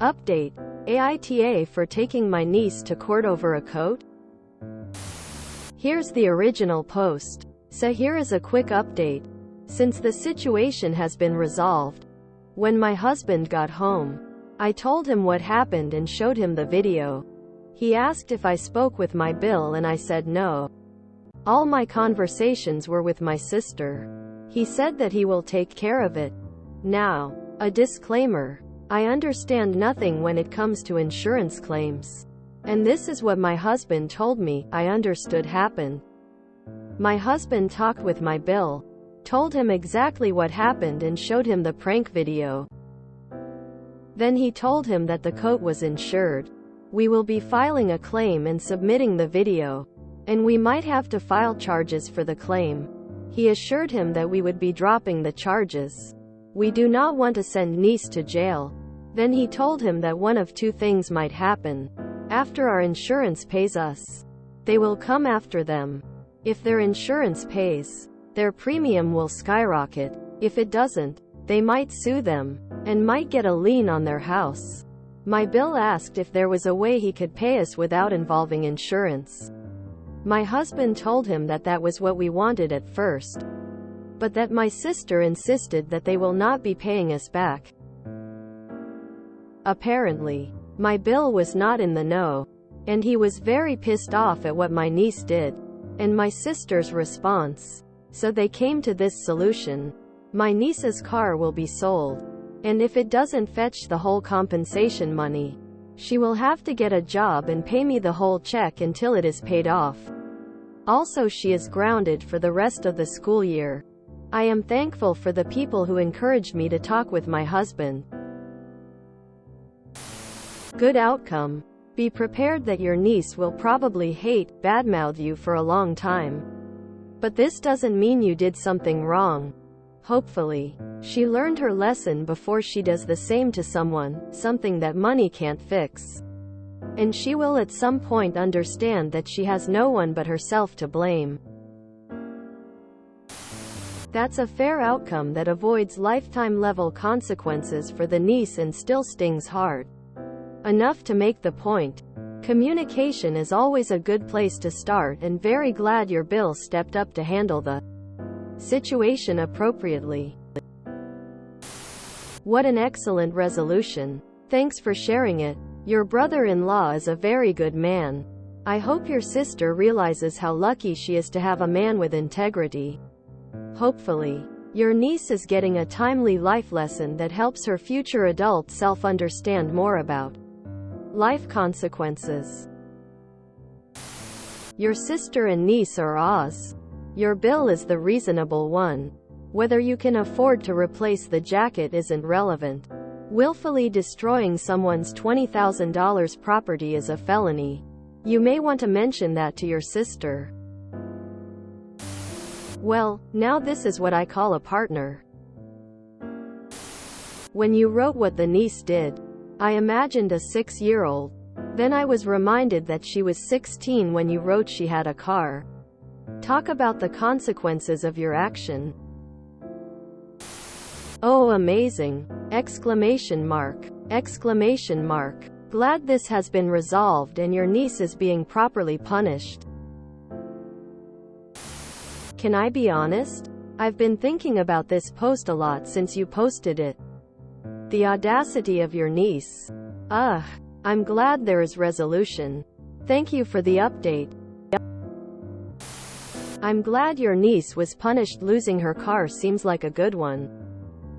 Update: AITA for taking my niece to court over a coat? Here's the original post. So here is a quick update. Since the situation has been resolved, when my husband got home, I told him what happened and showed him the video. He asked if I spoke with my bill and I said no. All my conversations were with my sister. He said that he will take care of it. Now, a disclaimer. I understand nothing when it comes to insurance claims. And this is what my husband told me I understood happened. My husband talked with my bill, told him exactly what happened and showed him the prank video. Then he told him that the coat was insured. We will be filing a claim and submitting the video. And we might have to file charges for the claim. He assured him that we would be dropping the charges. We do not want to send niece to jail. Then he told him that one of two things might happen. After our insurance pays us, they will come after them. If their insurance pays, their premium will skyrocket. If it doesn't, they might sue them, and might get a lien on their house. My bill asked if there was a way he could pay us without involving insurance. My husband told him that that was what we wanted at first, but that my sister insisted that they will not be paying us back. Apparently, my bill was not in the know, and he was very pissed off at what my niece did, and my sister's response. So they came to this solution. My niece's car will be sold, and if it doesn't fetch the whole compensation money, she will have to get a job and pay me the whole check until it is paid off. Also, she is grounded for the rest of the school year. I am thankful for the people who encouraged me to talk with my husband. Good outcome. Be prepared that your niece will probably badmouth you for a long time. But this doesn't mean you did something wrong. Hopefully, she learned her lesson before she does the same to someone, something that money can't fix. And she will at some point understand that she has no one but herself to blame. That's a fair outcome that avoids lifetime-level consequences for the niece and still stings hard enough to make the point. Communication is always a good place to start, and very glad your bill stepped up to handle the situation appropriately. What an excellent resolution. Thanks for sharing it. Your brother-in-law is a very good man. I hope your sister realizes how lucky she is to have a man with integrity. Hopefully, your niece is getting a timely life lesson that helps her future adult self understand more about life consequences. Your sister and niece are Oz. Your bill is the reasonable one. Whether you can afford to replace the jacket isn't relevant. Willfully destroying someone's $20,000 property is a felony. You may want to mention that to your sister. Well, now this is what I call a partner. When you wrote what the niece did, I imagined a 6-year-old. Then I was reminded that she was 16 when you wrote she had a car. Talk about the consequences of your action. Oh, amazing! Exclamation mark. Exclamation mark. Glad this has been resolved and your niece is being properly punished. Can I be honest? I've been thinking about this post a lot since you posted it. The audacity of your niece. Ugh. I'm glad there is resolution. Thank you for the update. I'm glad your niece was punished. Losing her car seems like a good one.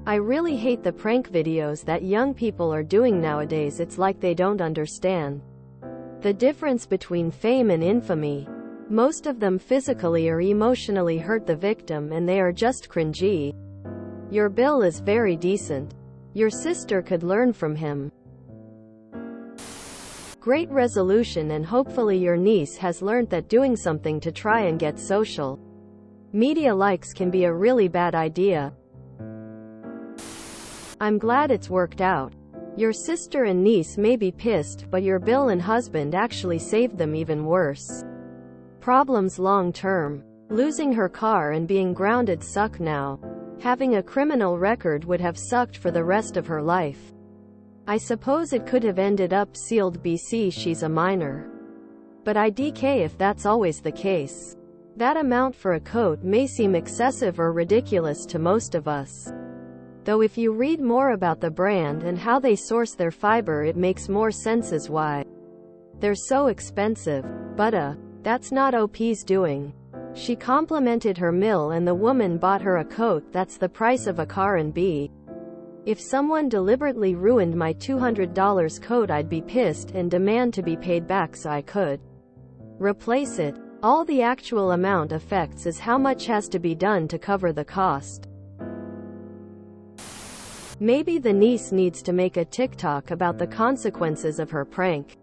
I really hate the prank videos that young people are doing nowadays. It's like they don't understand the difference between fame and infamy. Most of them physically or emotionally hurt the victim and they are just cringy. Your bill is very decent. Your sister could learn from him. Great resolution, and hopefully your niece has learned that doing something to try and get social media likes can be a really bad idea. I'm glad it's worked out. Your sister and niece may be pissed, but your bill and husband actually saved them even worse problems long term. Losing her car and being grounded suck now. Having a criminal record would have sucked for the rest of her life. I suppose it could have ended up sealed BC she's a minor. But IDK if that's always the case. That amount for a coat may seem excessive or ridiculous to most of us. Though if you read more about the brand and how they source their fiber, it makes more sense as why they're so expensive. But that's not OP's doing. She complimented her mill and the woman bought her a coat that's the price of a car. And B, if someone deliberately ruined my $200 coat, I'd be pissed and demand to be paid back so I could replace it. All the actual amount affects is how much has to be done to cover the cost. Maybe the niece needs to make a TikTok about the consequences of her prank.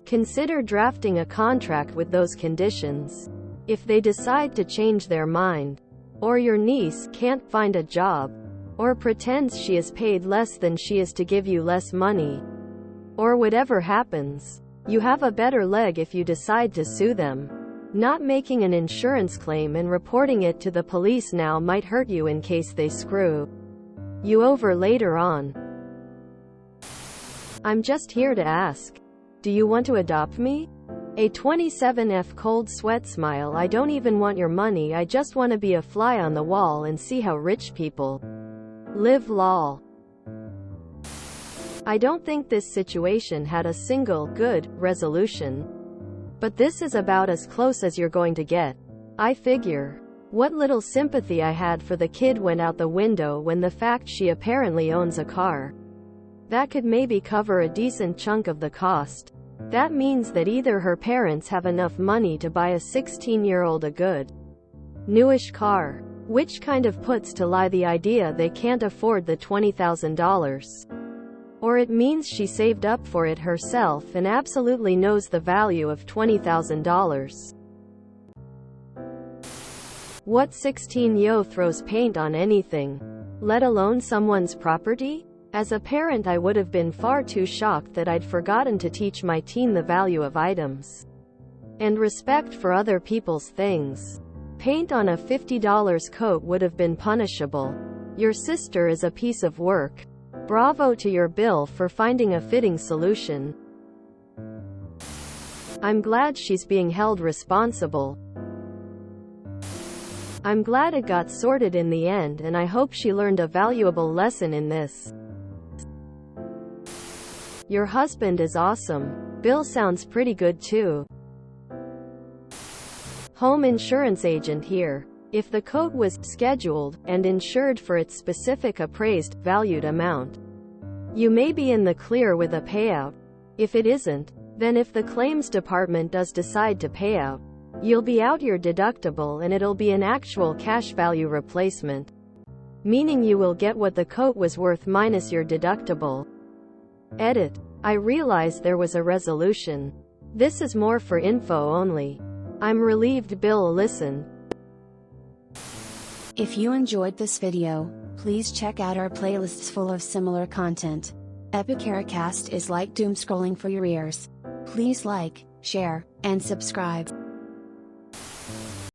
Consider drafting a contract with those conditions. If they decide to change their mind, or your niece can't find a job, or pretends she is paid less than she is to give you less money, or whatever happens, you have a better leg if you decide to sue them. Not making an insurance claim and reporting it to the police now might hurt you in case they screw you over later on. I'm just here to ask, do you want to adopt me? A 27F cold sweat smile. I don't even want your money, I just want to be a fly on the wall and see how rich people live. Lol. I don't think this situation had a single good resolution. But this is about as close as you're going to get. I figure. What little sympathy I had for the kid went out the window when the fact she apparently owns a car that could maybe cover a decent chunk of the cost. That means that either her parents have enough money to buy a 16-year-old a good, newish car, which kind of puts to lie the idea they can't afford the $20,000. Or it means she saved up for it herself and absolutely knows the value of $20,000. What 16-yo throws paint on anything, let alone someone's property? As a parent, I would have been far too shocked that I'd forgotten to teach my teen the value of items and respect for other people's things. Paint on a $50 coat would have been punishable. Your sister is a piece of work. Bravo to your bill for finding a fitting solution. I'm glad she's being held responsible. I'm glad it got sorted in the end, and I hope she learned a valuable lesson in this. Your husband is awesome. Bill sounds pretty good too. Home insurance agent here. If the coat was scheduled and insured for its specific appraised, valued amount, you may be in the clear with a payout. If it isn't, then if the claims department does decide to pay out, you'll be out your deductible and it'll be an actual cash value replacement. Meaning you will get what the coat was worth minus your deductible. Edit. I realize there was a resolution. This is more for info only. I'm relieved Bill listened. If you enjoyed this video, please check out our playlists full of similar content. AmITheAsshole is like doom scrolling for your ears. Please like, share, and subscribe.